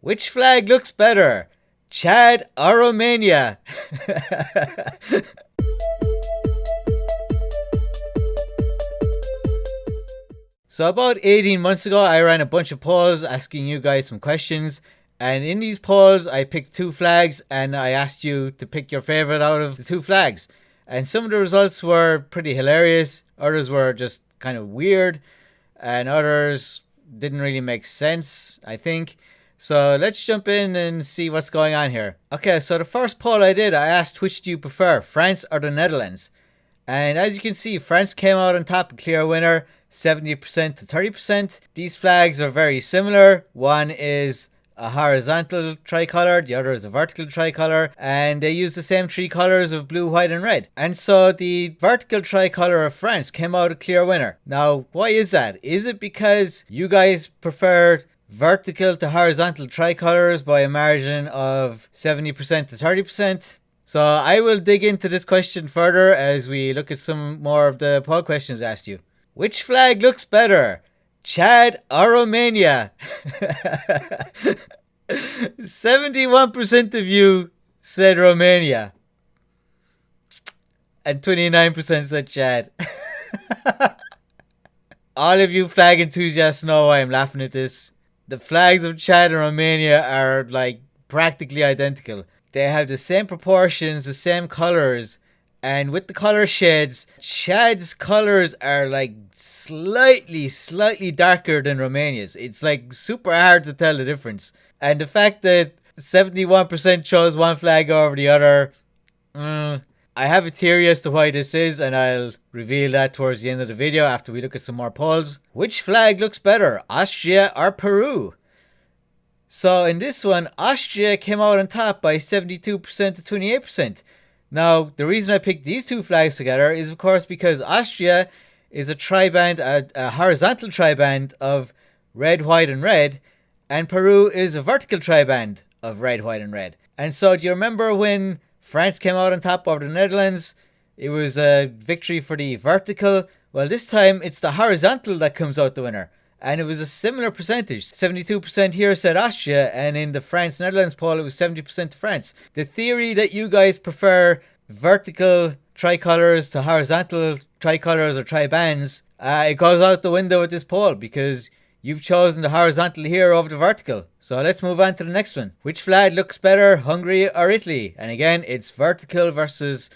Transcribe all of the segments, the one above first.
Which flag looks better, Chad or Romania? So about 18 months ago, I ran a bunch of polls asking you guys some questions. And in these polls, I picked two flags and I asked you to pick your favorite out of the two flags. And some of the results were pretty hilarious. Others were just kind of weird. And others didn't really make sense, I think. So let's jump in and see what's going on here. Okay, so the first poll I did, I asked which do you prefer, France or the Netherlands? And as you can see, France came out on top, a clear winner, 70% to 30%. These flags are very similar. One is a horizontal tricolour, the other is a vertical tricolour, and they use the same three colours of blue, white and red. And so the vertical tricolour of France came out a clear winner. Now, why is that? Is it because you guys prefer vertical to horizontal tricolours by a margin of 70% to 30%? So I will dig into this question further as we look at some more of the poll questions asked you. Which flag looks better, Chad or Romania? 71% of you said Romania. And 29% said Chad. All of you flag enthusiasts know why I'm laughing at this. The flags of Chad and Romania are like practically identical. They have the same proportions, the same colors, and with the color shades, Chad's colors are like slightly darker than Romania's. It's like super hard to tell the difference. And the fact that 71% chose one flag over the other, I have a theory as to why this is, and I'll reveal that towards the end of the video after we look at some more polls. Which flag looks better, Austria or Peru? So in this one, Austria came out on top by 72% to 28%. Now, the reason I picked these two flags together is, of course, because Austria is a triband, a horizontal triband of red, white, and red, and Peru is a vertical triband of red, white, and red. And so, do you remember when France came out on top over the Netherlands? It was a victory for the vertical. Well, this time it's the horizontal that comes out the winner. And it was a similar percentage. 72% here said Austria, and in the France-Netherlands poll, it was 70% to France. The theory that you guys prefer vertical tricolours to horizontal tricolours or tribands, it goes out the window with this poll because you've chosen the horizontal here over the vertical. So let's move on to the next one. Which flag looks better, Hungary or Italy? And again, it's vertical versus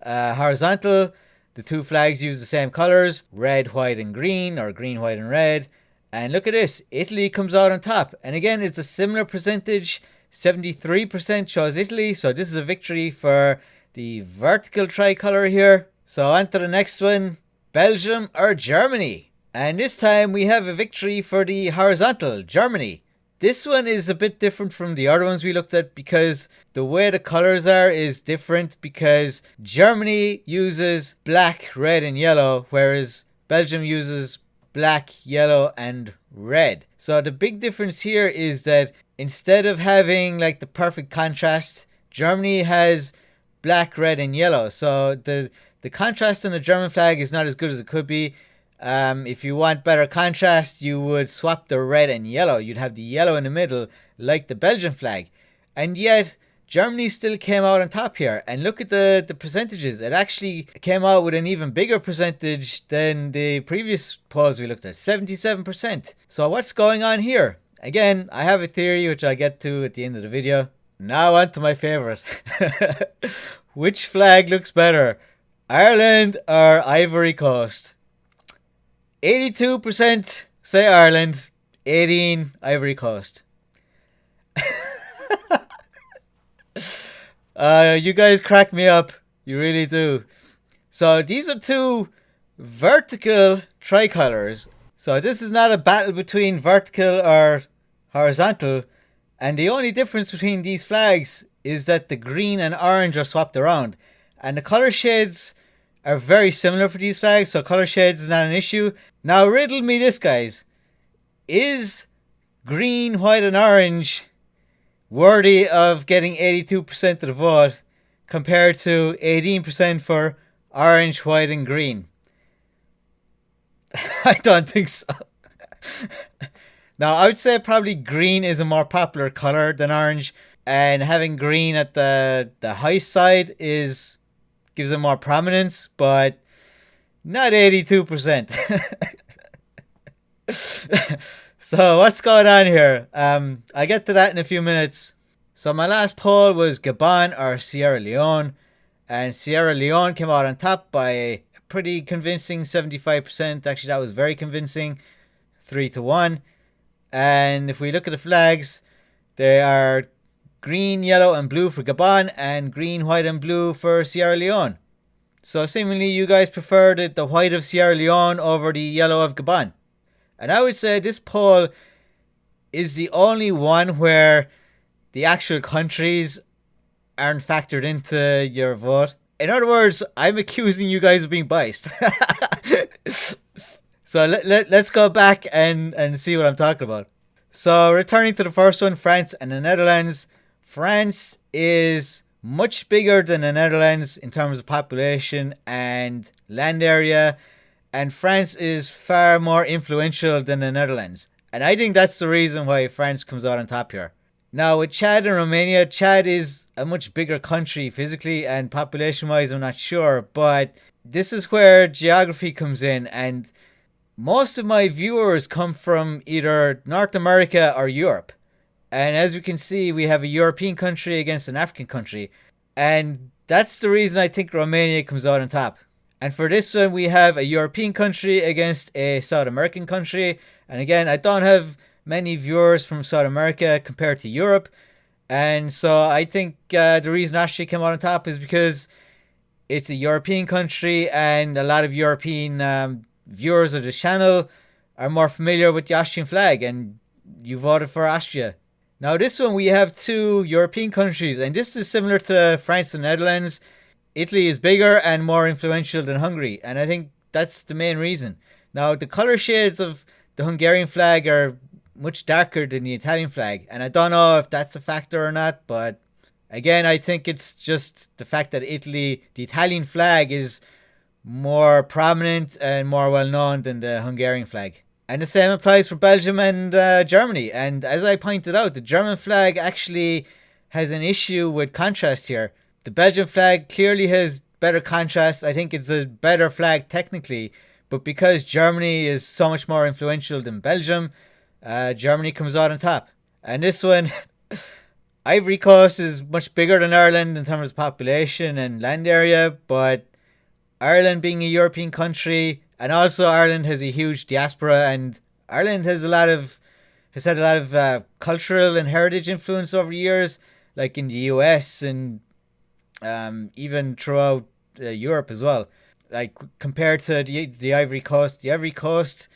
horizontal. The two flags use the same colours, red, white and green, or green, white and red. And look at this, Italy comes out on top. And again, it's a similar percentage. 73% chose Italy. So this is a victory for the vertical tricolour here. So on to the next one, Belgium or Germany? And this time we have a victory for the horizontal, Germany. This one is a bit different from the other ones we looked at because the way the colours are is different because Germany uses black, red and yellow, whereas Belgium uses black, yellow and red. So the big difference here is that instead of having like the perfect contrast, Germany has black, red and yellow. So the contrast on the German flag is not as good as it could be. If you want better contrast, you would swap the red and yellow. You'd have the yellow in the middle like the Belgian flag. And yet Germany still came out on top here. And look at the percentages. It actually came out with an even bigger percentage than the previous polls we looked at. 77%. So what's going on here? Again, I have a theory which I'll get to at the end of the video. Now on to my favourite. Which flag looks better? Ireland or Ivory Coast? 82% say Ireland. 18% Ivory Coast. You guys crack me up. You really do. So these are two vertical tricolours. So this is not a battle between vertical or horizontal. And the only difference between these flags is that the green and orange are swapped around. And the colour shades are very similar for these flags. So colour shades is not an issue. Now riddle me this, guys. Is green, white and orange worthy of getting 82% of the vote compared to 18% for orange, white and green? I don't think so. Now, I would say probably green is a more popular color than orange, and having green at the high side is gives it more prominence, but not 82%. So what's going on here? I'll get to that in a few minutes. So my last poll was Gabon or Sierra Leone, and Sierra Leone came out on top by a pretty convincing 75%. Actually, that was very convincing, 3-1. And if we look at the flags, they are green, yellow, and blue for Gabon, and green, white, and blue for Sierra Leone. So seemingly you guys preferred the white of Sierra Leone over the yellow of Gabon. And I would say this poll is the only one where the actual countries aren't factored into your vote. In other words, I'm accusing you guys of being biased. So let's go back and see what I'm talking about. So returning to the first one, France and the Netherlands. France is much bigger than the Netherlands in terms of population and land area, and France is far more influential than the Netherlands. And I think that's the reason why France comes out on top here. Now, with Chad and Romania, Chad is a much bigger country physically and population wise, I'm not sure, but this is where geography comes in, and most of my viewers come from either North America or Europe. And as you can see, we have a European country against an African country. And that's the reason I think Romania comes out on top. And for this one, we have a European country against a South American country. And again, I don't have many viewers from South America compared to Europe. And so I think the reason Austria came out on top is because it's a European country, and a lot of European viewers of the channel are more familiar with the Austrian flag, and you voted for Austria. Now this one, we have two European countries, and this is similar to France and Netherlands. Italy is bigger and more influential than Hungary, and I think that's the main reason. Now the color shades of the Hungarian flag are much darker than the Italian flag, and I don't know if that's a factor or not, but again, I think it's just the fact that the Italian flag is more prominent and more well known than the Hungarian flag. And the same applies for Belgium and Germany. And as I pointed out, the German flag actually has an issue with contrast here. The Belgian flag clearly has better contrast. I think it's a better flag technically. But because Germany is so much more influential than Belgium, Germany comes out on top. And this one, Ivory Coast is much bigger than Ireland in terms of population and land area. But Ireland being a European country, and also Ireland has a huge diaspora, and Ireland has had a lot of cultural and heritage influence over the years, like in the US and even throughout Europe as well. Like compared to the Ivory Coast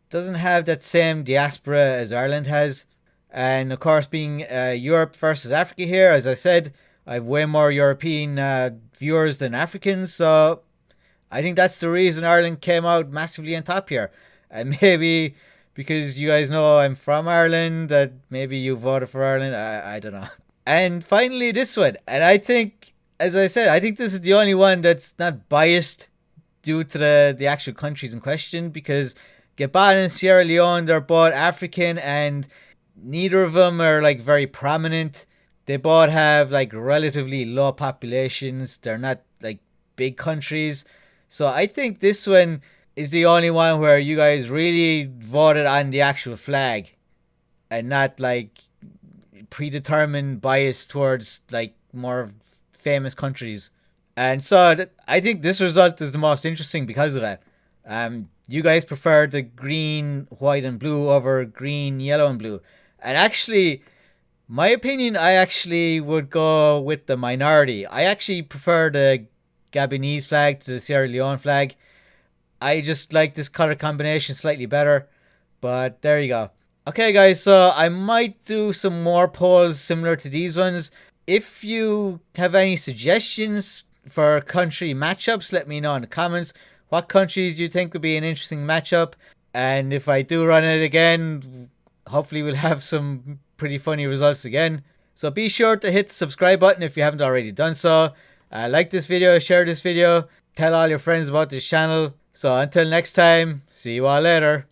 doesn't have that same diaspora as Ireland has. And of course, being Europe versus Africa here, as I said, I have way more European viewers than Africans, so I think that's the reason Ireland came out massively on top here. And maybe because you guys know I'm from Ireland, that maybe you voted for Ireland. I don't know. And finally, this one. And I think, as I said, I think this is the only one that's not biased due to the actual countries in question, because Gabon and Sierra Leone, they're both African, and neither of them are like very prominent. They both have like relatively low populations. They're not like big countries. So I think this one is the only one where you guys really voted on the actual flag and not like predetermined bias towards like more famous countries. And so I think this result is the most interesting because of that. You guys prefer the green, white, and blue over green, yellow, and blue. And actually, my opinion, I actually would go with the minority. I actually prefer the Gabonese flag to the Sierra Leone flag. I just like this color combination slightly better. But there you go. Okay, guys, so I might do some more polls similar to these ones. If you have any suggestions for country matchups, let me know in the comments. What countries do you think would be an interesting matchup? And if I do run it again, hopefully we'll have some pretty funny results again. So be sure to hit the subscribe button if you haven't already done so. Like this video, share this video, tell all your friends about this channel. So until next time, see you all later.